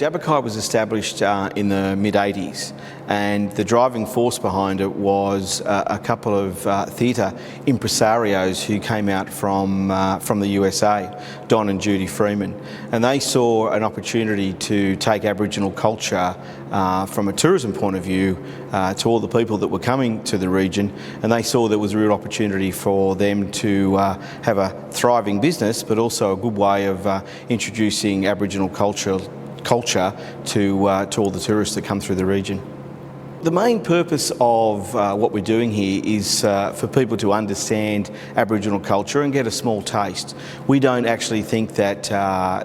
Tjapukai was established in the mid-80s, and the driving force behind it was a couple of theatre impresarios who came out from the USA, Don and Judy Freeman, and they saw an opportunity to take Aboriginal culture from a tourism point of view to all the people that were coming to the region, and they saw there was a real opportunity for them to have a thriving business, but also a good way of introducing Aboriginal culture to all the tourists that come through the region. The main purpose of what we're doing here is for people to understand Aboriginal culture and get a small taste. We don't actually think that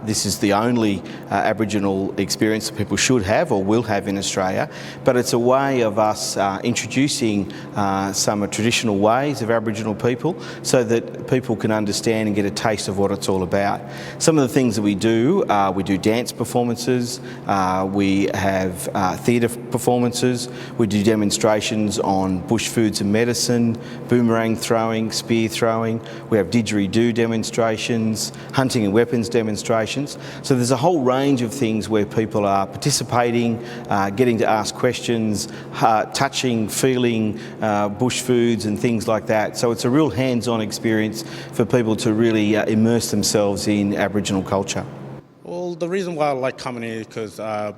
this is the only Aboriginal experience that people should have or will have in Australia, but it's a way of us introducing some traditional ways of Aboriginal people so that people can understand and get a taste of what it's all about. Some of the things that we do dance performances, we have theatre performances, we do demonstrations on bush foods and medicine, boomerang throwing, spear throwing. We have didgeridoo demonstrations, hunting and weapons demonstrations. So there's a whole range of things where people are participating, getting to ask questions, touching, feeling bush foods and things like that. So it's a real hands-on experience for people to really immerse themselves in Aboriginal culture. Well, the reason why I like coming here is because I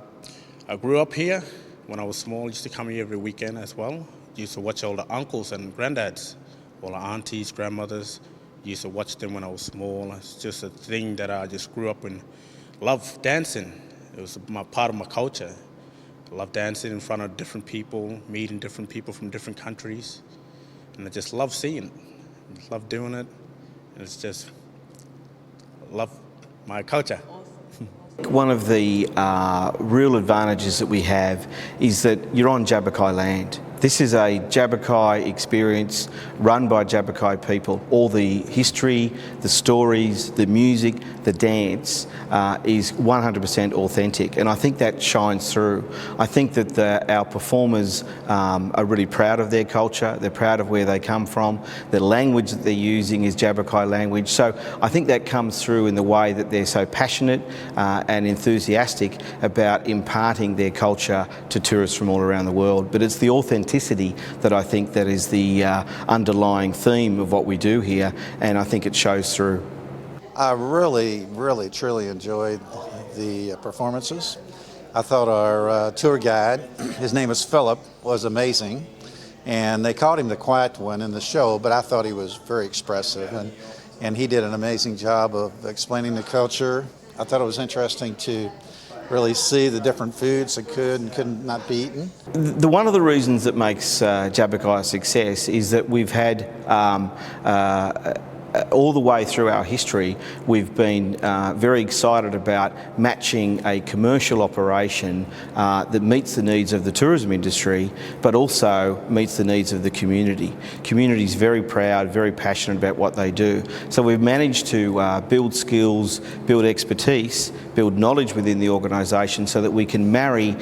grew up here. When I was small, I used to come here every weekend as well. Used to watch all the uncles and granddads, all the aunties, grandmothers. Used to watch them when I was small. It's just a thing that I just grew up in. Love dancing. It was part of my culture. I love dancing in front of different people, meeting different people from different countries. And I just love seeing it. I just love doing it. And it's just, I love my culture. One of the real advantages that we have is that you're on Tjapukai land. This is a Tjapukai experience run by Tjapukai people. All the history, the stories, the music, the dance is 100% authentic, and I think that shines through. I think that our performers are really proud of their culture, they're proud of where they come from, the language that they're using is Tjapukai language, so I think that comes through in the way that they're so passionate and enthusiastic about imparting their culture to tourists from all around the world. But it's the authenticity that I think that is the underlying theme of what we do here, and I think it shows through. I really, truly enjoyed the performances. I thought our tour guide, his name is Philip, was amazing, and they called him the quiet one in the show, but I thought he was very expressive, and he did an amazing job of explaining the culture. I thought it was interesting to really see the different foods that could and could not be eaten. One of the reasons that makes Tjapukai a success is that we've had all the way through our history, we've been very excited about matching a commercial operation that meets the needs of the tourism industry, but also meets the needs of the community. Community is very proud, very passionate about what they do. So we've managed to build skills, build expertise, build knowledge within the organisation so that we can marry,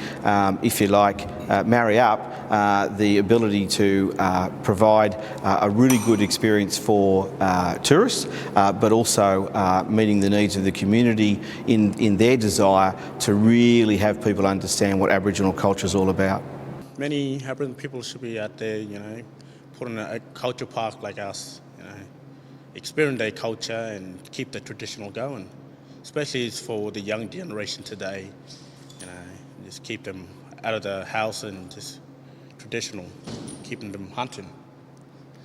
if you like, marry up the ability to provide a really good experience for tourists, but also meeting the needs of the community in their desire to really have people understand what Aboriginal culture is all about. Many Aboriginal people should be out there, putting a culture park like us, experience their culture and keep the traditional going. Especially for the young generation today, just keep them out of the house and just traditional, keeping them hunting.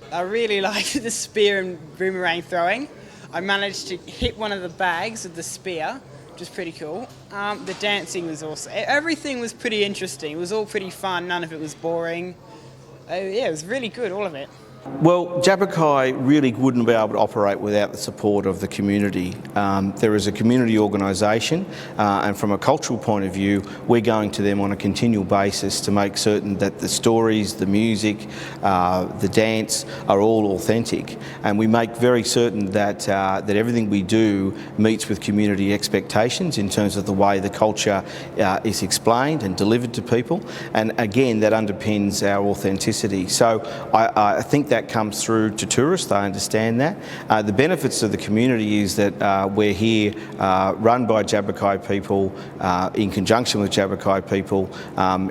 I really liked the spear and boomerang throwing. I managed to hit one of the bags with the spear, which was pretty cool. The dancing was awesome. Everything was pretty interesting. It was all pretty fun. None of it was boring. Yeah, it was really good, all of it. Well, Tjapukai really wouldn't be able to operate without the support of the community. There is a community organisation, and from a cultural point of view, we're going to them on a continual basis to make certain that the stories, the music, the dance are all authentic, and we make very certain that that everything we do meets with community expectations in terms of the way the culture is explained and delivered to people, and again that underpins our authenticity. So I think that comes through to tourists. They understand that. The benefits to the community is that we're here run by Tjapukai people, in conjunction with Tjapukai people.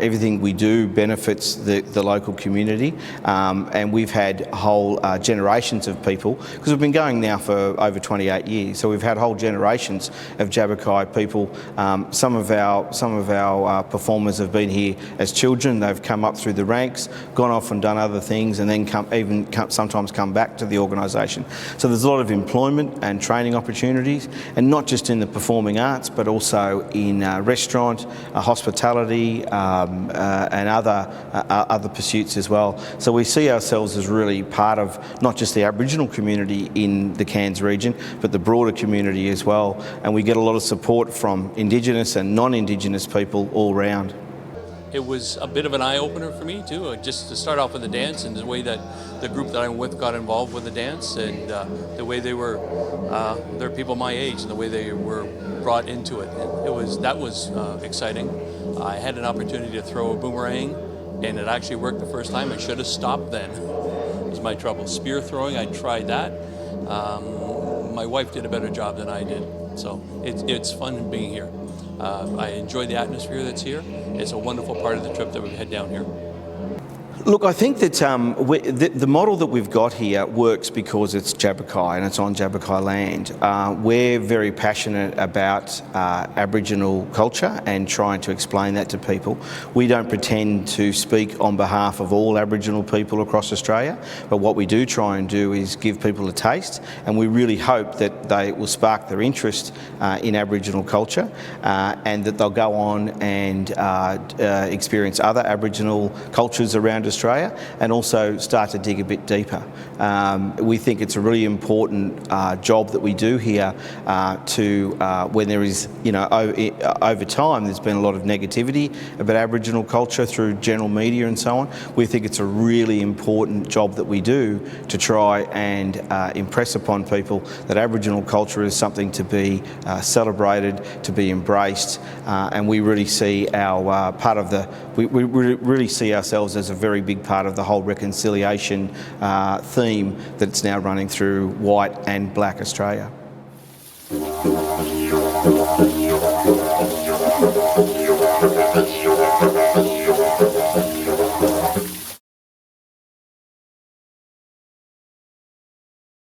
Everything we do benefits the local community, and we've had whole generations of people, because we've been going now for over 28 years, so we've had whole generations of Tjapukai people. Some of our performers have been here as children. They've come up through the ranks, gone off and done other things, and then sometimes come back to the organisation. So there's a lot of employment and training opportunities, and not just in the performing arts, but also in restaurant, hospitality, and other pursuits as well. So we see ourselves as really part of not just the Aboriginal community in the Cairns region, but the broader community as well. And we get a lot of support from Indigenous and non-Indigenous people all round. It was a bit of an eye-opener for me too, just to start off with the dance and the way that the group that I'm with got involved with the dance, and the way they were, they're people my age, and the way they were brought into it. That was exciting. I had an opportunity to throw a boomerang, and it actually worked the first time. I should have stopped then. It was my trouble. Spear throwing, I tried that. My wife did a better job than I did, so it's fun being here. I enjoy the atmosphere that's here. It's a wonderful part of the trip that we head down here. Look, I think that the model that we've got here works because it's Tjapukai and it's on Tjapukai land. We're very passionate about Aboriginal culture and trying to explain that to people. We don't pretend to speak on behalf of all Aboriginal people across Australia, but what we do try and do is give people a taste, and we really hope that they will spark their interest in Aboriginal culture, and that they'll go on and experience other Aboriginal cultures around Australia, and also start to dig a bit deeper. We think it's a really important job that we do here when there is, over time there's been a lot of negativity about Aboriginal culture through general media and so on. We think it's a really important job that we do to try and impress upon people that Aboriginal culture is something to be celebrated, to be embraced, and we really see our we really see ourselves as a very big part of the whole reconciliation theme that's now running through white and black Australia.